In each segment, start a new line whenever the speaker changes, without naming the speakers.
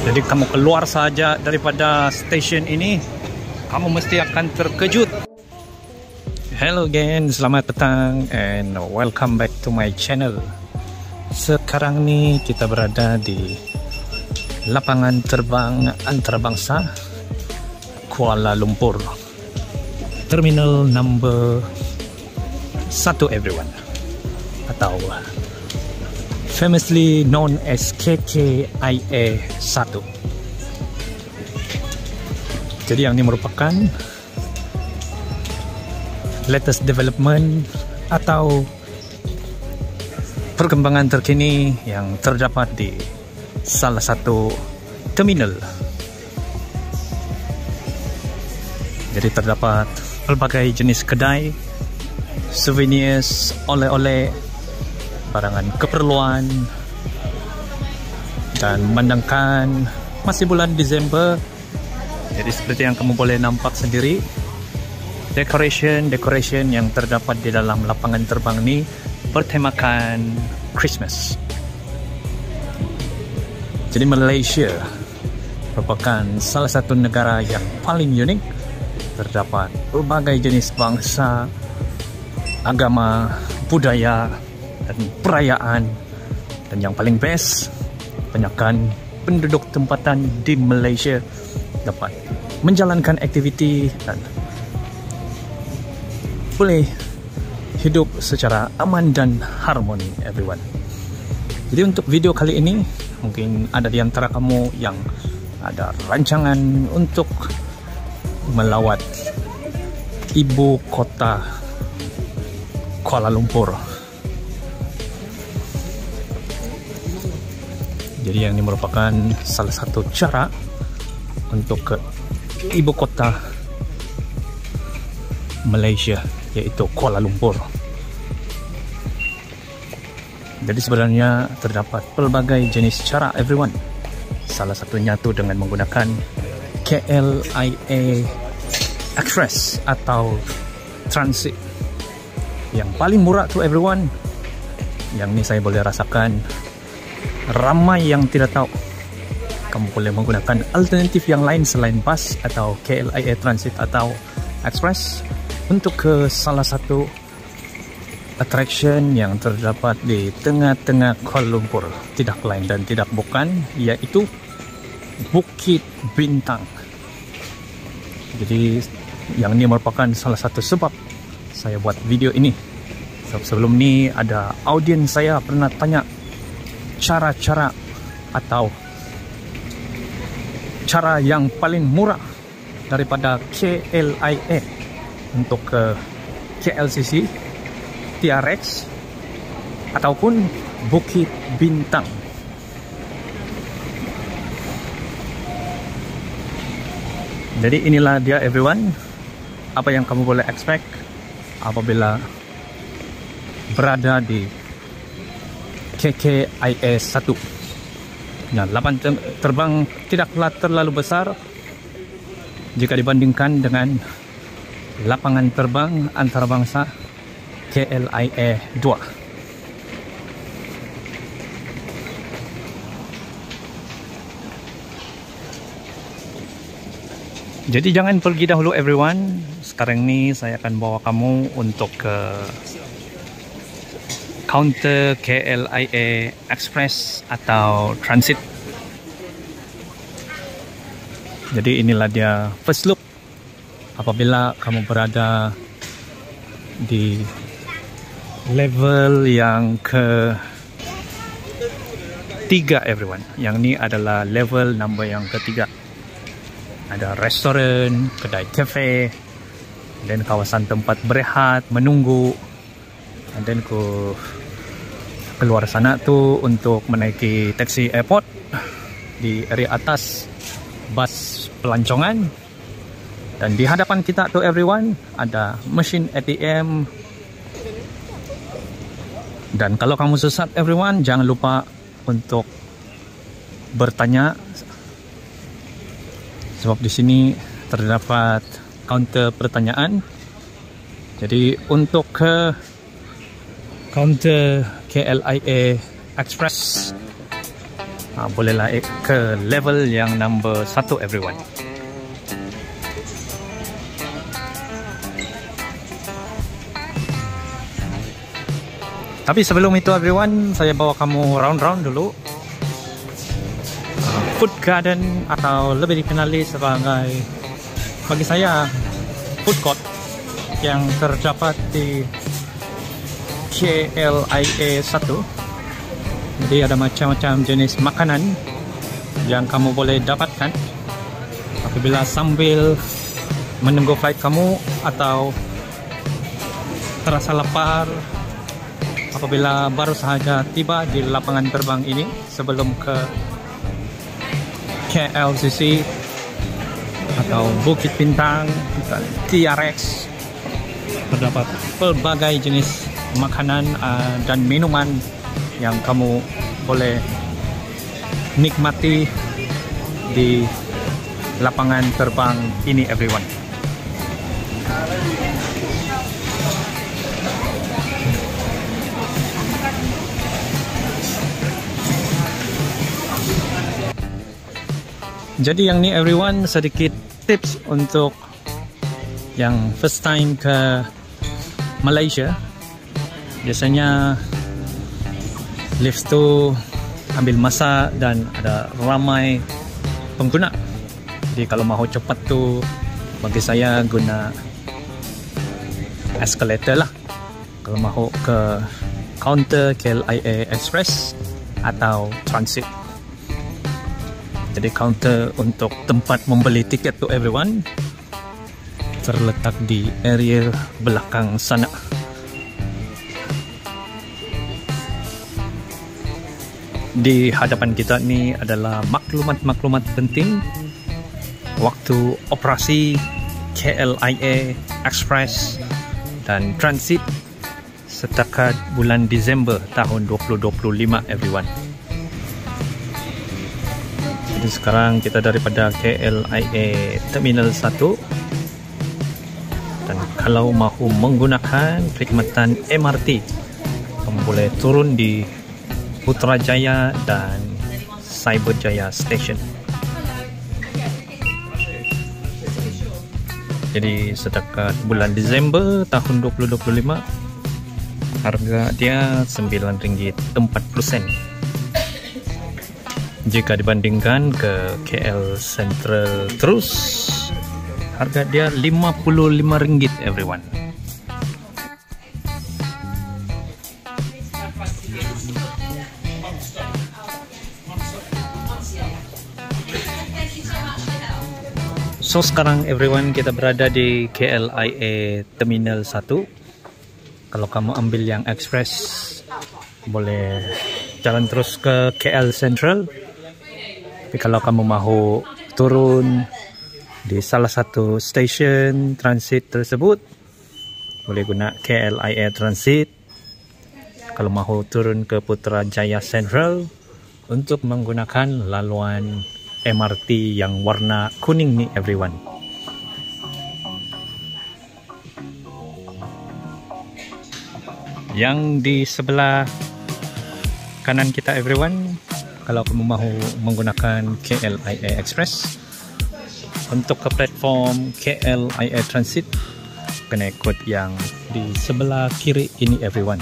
Jadi kamu keluar saja daripada stesen ini, kamu mesti akan terkejut. Hello again, selamat petang and welcome back to my channel. Sekarang nih kita berada di lapangan terbang antarabangsa Kuala Lumpur, terminal number 1 everyone, atau famously known as KKIA 1. Jadi yang ini merupakan latest development atau perkembangan terkini yang terdapat di salah satu terminal. Jadi terdapat pelbagai jenis kedai, souvenirs, oleh-oleh, barangan keperluan, dan memandangkan masih bulan Desember, jadi seperti yang kamu boleh nampak sendiri, decoration yang terdapat di dalam lapangan terbang ini bertemakan Christmas. Jadi Malaysia merupakan salah satu negara yang paling unik. Terdapat berbagai jenis bangsa, agama, budaya, dan perayaan. Dan yang paling best, kebanyakan penduduk tempatan di Malaysia dapat menjalankan aktiviti dan boleh hidup secara aman dan harmoni everyone. Jadi untuk video kali ini, mungkin ada di antara kamu yang ada rancangan untuk melawat ibu kota Kuala Lumpur. Jadi yang ini merupakan salah satu cara untuk ke ibu kota Malaysia, yaitu Kuala Lumpur. Jadi sebenarnya terdapat pelbagai jenis cara everyone. Salah satunya tu dengan menggunakan KLIA Express atau transit. Yang paling murah tu everyone. Yang ni saya boleh rasakan ramai yang tidak tahu. Kamu boleh menggunakan alternatif yang lain selain bus atau KLIA Transit atau Express untuk ke salah satu attraction yang terdapat di tengah-tengah Kuala Lumpur. Tidak lain dan tidak bukan, yaitu Bukit Bintang. Jadi yang ini merupakan salah satu sebab saya buat video ini. Sebelum ni ada audiens saya pernah tanya cara-cara atau cara yang paling murah daripada KLIA untuk ke KLCC, TRX ataupun Bukit Bintang. Jadi inilah dia everyone, apa yang kamu boleh expect apabila berada di KKIA 1. Nah, lapangan terbang tidaklah terlalu besar jika dibandingkan dengan lapangan terbang antarabangsa KLIA 2. Jadi jangan pergi dahulu everyone. Sekarang ni saya akan bawa kamu untuk ke counter KLIA Express atau Transit. Jadi inilah dia first look apabila kamu berada di level yang ke-3 everyone. Yang ni adalah level number yang ke-3. Ada restoran, kedai kafe, dan kawasan tempat berehat, menunggu. Dan then keluar sana tu untuk menaiki taksi airport di area atas bas pelancongan. Dan di hadapan kita tu everyone ada mesin ATM. Dan kalau kamu sesat everyone, jangan lupa untuk bertanya, sebab di sini terdapat counter pertanyaan. Jadi untuk ke counter KLIA Express boleh naik ke level yang number 1 everyone. Tapi sebelum itu everyone, saya bawa kamu round-round dulu Food Garden, atau lebih dikenali sebagai, bagi saya, food court yang terdapat di KLIA 1. Jadi ada macam-macam jenis makanan yang kamu boleh dapatkan apabila sambil menunggu flight kamu atau terasa lapar apabila baru sahaja tiba di lapangan terbang ini sebelum ke KLCC atau Bukit Bintang dan TRX. Terdapat pelbagai jenis makanan dan minuman yang kamu boleh nikmati di lapangan terbang ini everyone. Jadi yang ni everyone, sedikit tips untuk yang first time ke Malaysia. Biasanya lift tu ambil masa dan ada ramai pengguna. Jadi kalau mahu cepat tu, bagi saya guna escalator lah. Kalau mahu ke counter KLIA Express atau transit. Jadi counter untuk tempat membeli tiket tu everyone terletak di area belakang sana. Di hadapan kita ni adalah maklumat-maklumat penting waktu operasi KLIA Express dan Transit setakat bulan Disember tahun 2025 everyone. Jadi sekarang kita daripada KLIA Terminal 1, dan kalau mahu menggunakan perkhidmatan MRT, kamu boleh turun di Putrajaya dan Cyberjaya Station. Jadi setakat bulan Disember tahun 2025, harga dia RM9.40. Jika dibandingkan ke KL Central terus, harga dia RM55 everyone. So sekarang everyone, kita berada di KLIA Terminal 1. Kalau kamu ambil yang Express, boleh jalan terus ke KL Central. Tapi kalau kamu mahu turun di salah satu stesen transit tersebut, boleh guna KLIA Transit. Kalau mahu turun ke Putrajaya Central untuk menggunakan laluan MRT yang warna kuning ni everyone. Yang di sebelah kanan kita everyone, kalau kamu mahu menggunakan KLIA Express, untuk ke platform KLIA Transit kena ikut yang di sebelah kiri ini everyone,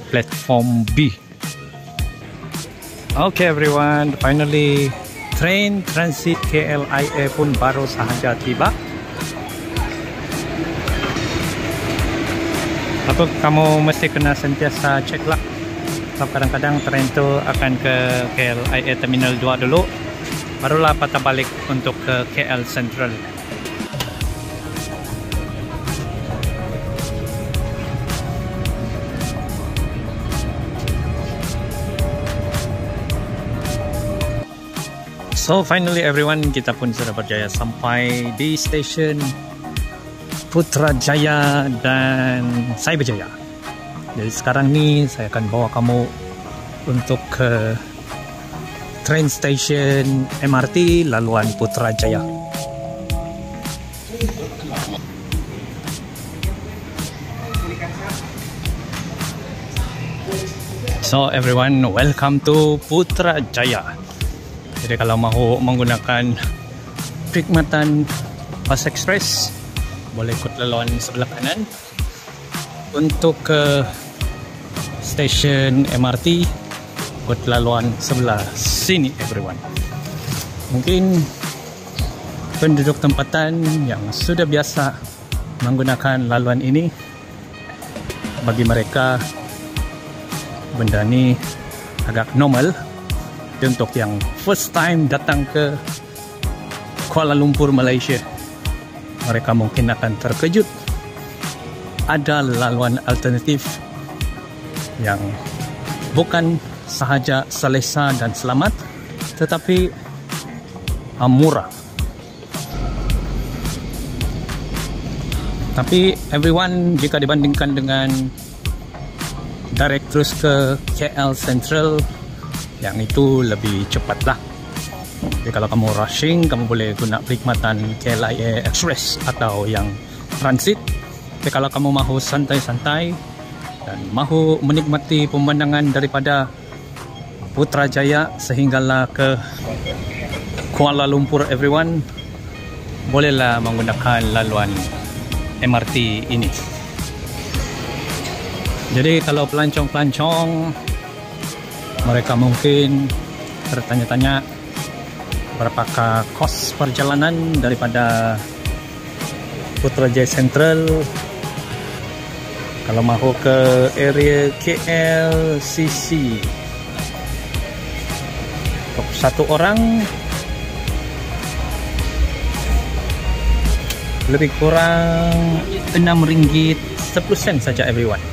platform B. Okay everyone, finally train transit KLIA pun baru sahaja tiba. Tapi kamu mesti kena sentiasa cek lah. Kadang-kadang train tu akan ke KLIA Terminal 2 dulu, barulah patah balik untuk ke KL Central. So finally everyone, kita pun sudah berjaya sampai di stesen Putrajaya dan Cyberjaya. Jadi sekarang ni saya akan bawa kamu untuk ke train station MRT laluan Putrajaya. So everyone, welcome to Putrajaya. Jadi kalau mahu menggunakan perkhidmatan Bus Express, boleh ikut laluan sebelah kanan. Untuk ke stesen MRT, ikut laluan sebelah sini everyone. Mungkin penduduk tempatan yang sudah biasa menggunakan laluan ini, bagi mereka benda ni agak normal. Untuk yang first time datang ke Kuala Lumpur, Malaysia, mereka mungkin akan terkejut. Ada laluan alternatif yang bukan sahaja selesa dan selamat, tetapi murah. Tapi everyone, jika dibandingkan dengan direct terus ke KL Central, yang itu lebih cepat lah. Jadi kalau kamu rushing, kamu boleh guna perkhidmatan KLIA Express atau yang transit. Tapi kalau kamu mahu santai-santai dan mahu menikmati pemandangan daripada Putrajaya sehinggalah ke Kuala Lumpur everyone, bolehlah menggunakan laluan MRT ini. Jadi kalau pelancong-pelancong, mereka mungkin bertanya-tanya berapakah kos perjalanan daripada Putrajaya Central. Kalau mahu ke area KLCC, untuk satu orang lebih kurang RM6.10 saja everyone.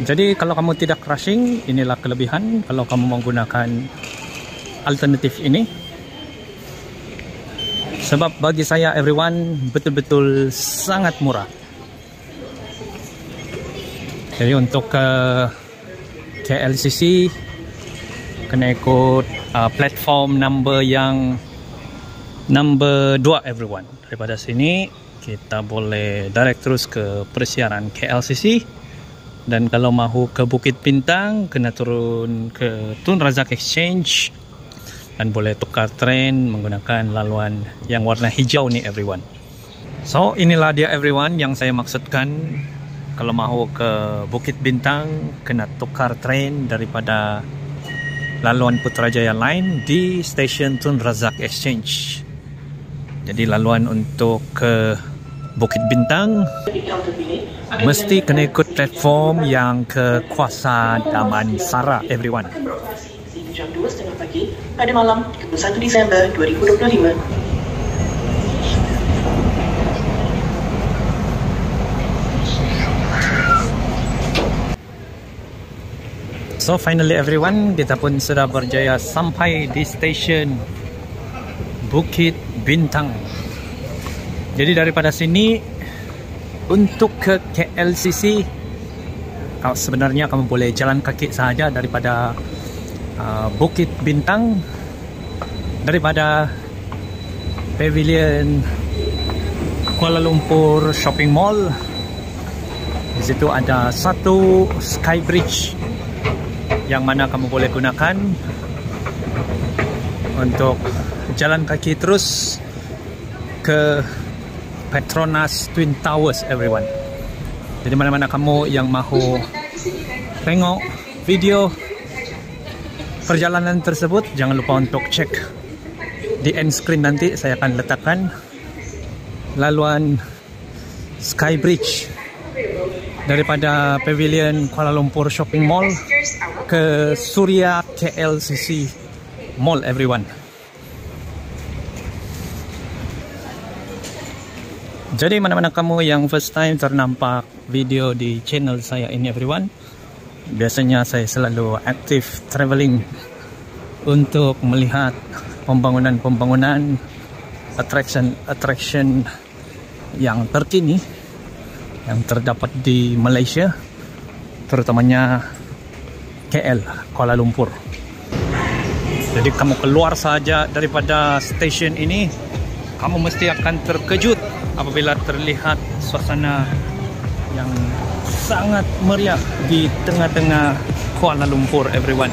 Jadi kalau kamu tidak rushing, inilah kelebihan kalau kamu menggunakan alternatif ini. Sebab bagi saya everyone, betul-betul sangat murah. Jadi untuk KLCC kena ikut platform number yang number 2 everyone. Daripada sini kita boleh direct terus ke persiaran KLCC. Dan kalau mahu ke Bukit Bintang, kena turun ke Tun Razak Exchange dan boleh tukar train menggunakan laluan yang warna hijau ni everyone. So inilah dia everyone yang saya maksudkan. Kalau mahu ke Bukit Bintang, kena tukar train daripada laluan Putrajaya Line di stesen Tun Razak Exchange. Jadi laluan untuk ke Bukit Bintang mesti kena ikut platform yang ke Kuasa Damansara everyone.
Jam 2.30 pagi pada malam 1 Disember 2025.
So finally everyone, kita pun sudah berjaya sampai di stesen Bukit Bintang. Jadi daripada sini untuk ke KLCC, sebenarnya kamu boleh jalan kaki sahaja daripada Bukit Bintang, daripada Pavilion Kuala Lumpur Shopping Mall. Di situ ada satu Sky Bridge yang mana kamu boleh gunakan untuk jalan kaki terus ke Petronas Twin Towers everyone. Jadi mana-mana kamu yang mahu tengok video perjalanan tersebut, jangan lupa untuk cek di end screen. Nanti saya akan letakkan laluan Sky Bridge daripada Pavilion Kuala Lumpur Shopping Mall ke Suria KLCC Mall everyone. Jadi mana-mana kamu yang first time ternampak video di channel saya ini everyone, biasanya saya selalu aktif traveling untuk melihat pembangunan-pembangunan, attraction yang terkini yang terdapat di Malaysia, terutamanya KL, Kuala Lumpur. Jadi kamu keluar saja daripada stesen ini, kamu mesti akan terkejut apabila terlihat suasana yang sangat meriah di tengah-tengah Kuala Lumpur everyone.